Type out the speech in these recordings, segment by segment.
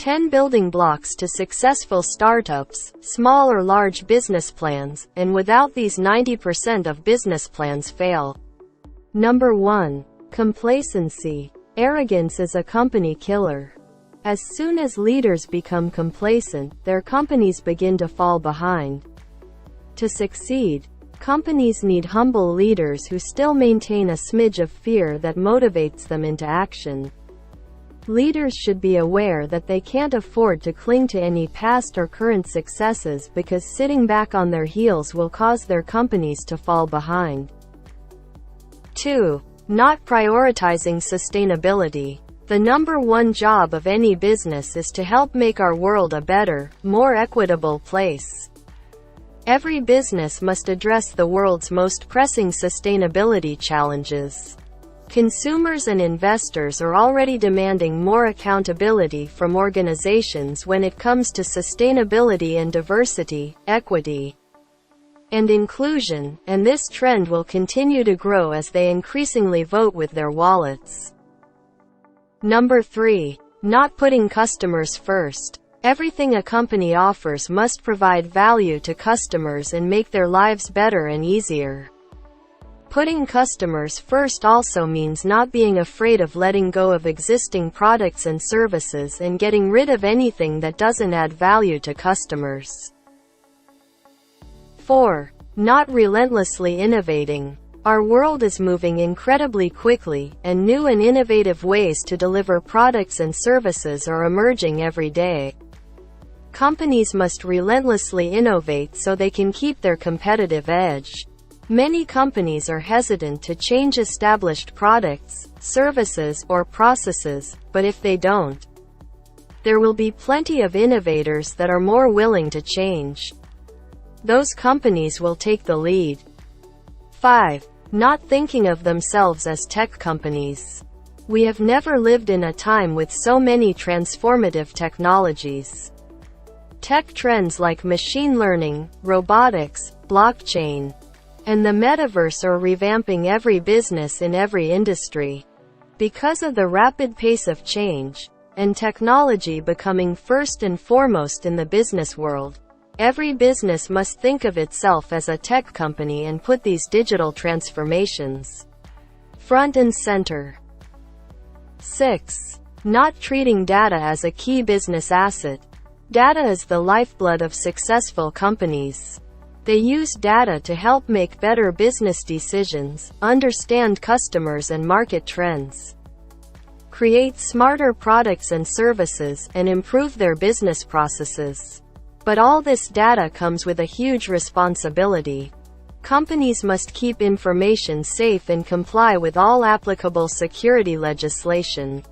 10 building blocks to successful startups, small or large business plans, and without these 90% of business plans fail. Number 1. Complacency. Arrogance is a company killer. As soon as leaders become complacent, their companies begin to fall behind. To succeed, companies need humble leaders who still maintain a smidge of fear that motivates them into action. Leaders should be aware that they can't afford to cling to any past or current successes because sitting back on their heels will cause their companies to fall behind. 2. Not prioritizing sustainability. The number one job of any business is to help make our world a better, more equitable place. Every business must address the world's most pressing sustainability challenges. Consumers and investors are already demanding more accountability from organizations when it comes to sustainability and diversity, equity, and inclusion, and this trend will continue to grow as they increasingly vote with their wallets. Number 3. Not putting customers first. Everything a company offers must provide value to customers and make their lives better and easier. Putting customers first also means not being afraid of letting go of existing products and services and getting rid of anything that doesn't add value to customers. 4. Not relentlessly innovating. Our world is moving incredibly quickly, and new and innovative ways to deliver products and services are emerging every day. Companies must relentlessly innovate so they can keep their competitive edge. Many companies are hesitant to change established products, services, or processes, but if they don't, there will be plenty of innovators that are more willing to change. Those companies will take the lead. 5. Not thinking of themselves as tech companies. We have never lived in a time with so many transformative technologies. Tech trends like machine learning, robotics, blockchain, and the metaverse are revamping every business in every industry. Because of the rapid pace of change, and technology becoming first and foremost in the business world, every business must think of itself as a tech company and put these digital transformations front and center. 6. Not treating data as a key business asset. Data is the lifeblood of successful companies. They use data to help make better business decisions, understand customers and market trends, create smarter products and services, and improve their business processes. But all this data comes with a huge responsibility. Companies must keep information safe and comply with all applicable security legislation.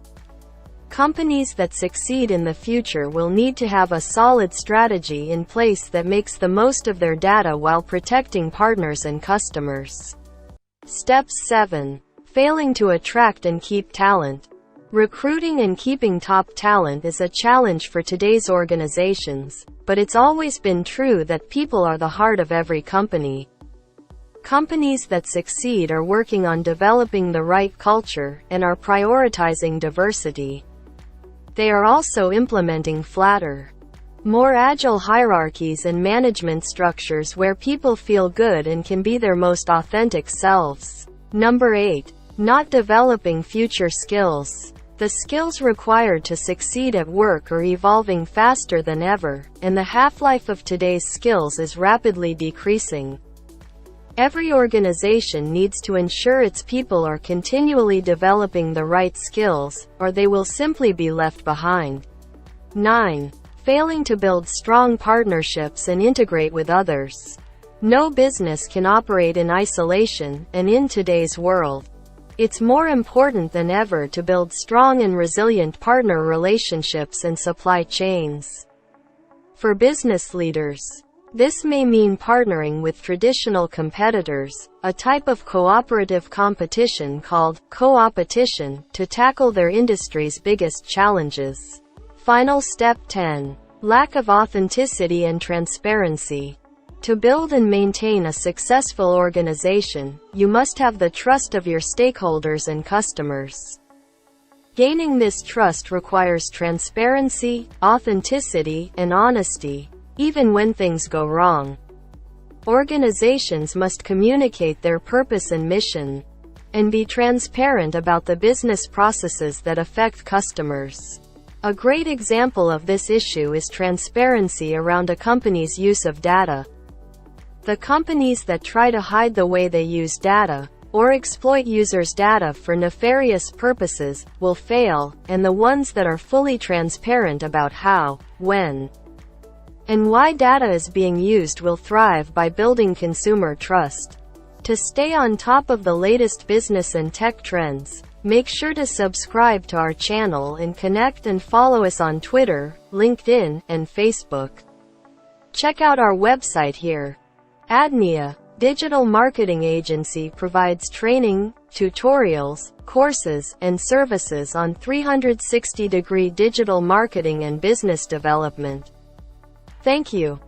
Companies that succeed in the future will need to have a solid strategy in place that makes the most of their data while protecting partners and customers. Step 7. Failing to attract and keep talent. Recruiting and keeping top talent is a challenge for today's organizations, but it's always been true that people are the heart of every company. Companies that succeed are working on developing the right culture, and are prioritizing diversity. They are also implementing flatter, more agile hierarchies and management structures where people feel good and can be their most authentic selves. Number 8. Not developing future skills. The skills required to succeed at work are evolving faster than ever, and the half-life of today's skills is rapidly decreasing. Every organization needs to ensure its people are continually developing the right skills, or they will simply be left behind. 9. Failing to build strong partnerships and integrate with others. No business can operate in isolation, and in today's world, it's more important than ever to build strong and resilient partner relationships and supply chains. For business leaders, this may mean partnering with traditional competitors, a type of cooperative competition called co-opetition, to tackle their industry's biggest challenges. Final step 10. Lack of authenticity and transparency. To build and maintain a successful organization, you must have the trust of your stakeholders and customers. Gaining this trust requires transparency, authenticity, and honesty, even when things go wrong. Organizations must communicate their purpose and mission, and be transparent about the business processes that affect customers. A great example of this issue is transparency around a company's use of data. The companies that try to hide the way they use data, or exploit users' data for nefarious purposes, will fail, and the ones that are fully transparent about how, when, and why data is being used will thrive by building consumer trust. To stay on top of the latest business and tech trends, make sure to subscribe to our channel and connect and follow us on Twitter, LinkedIn, and Facebook. Check out our website here. Adnia Digital Marketing Agency provides training, tutorials, courses, and services on 360-degree digital marketing and business development. Thank you.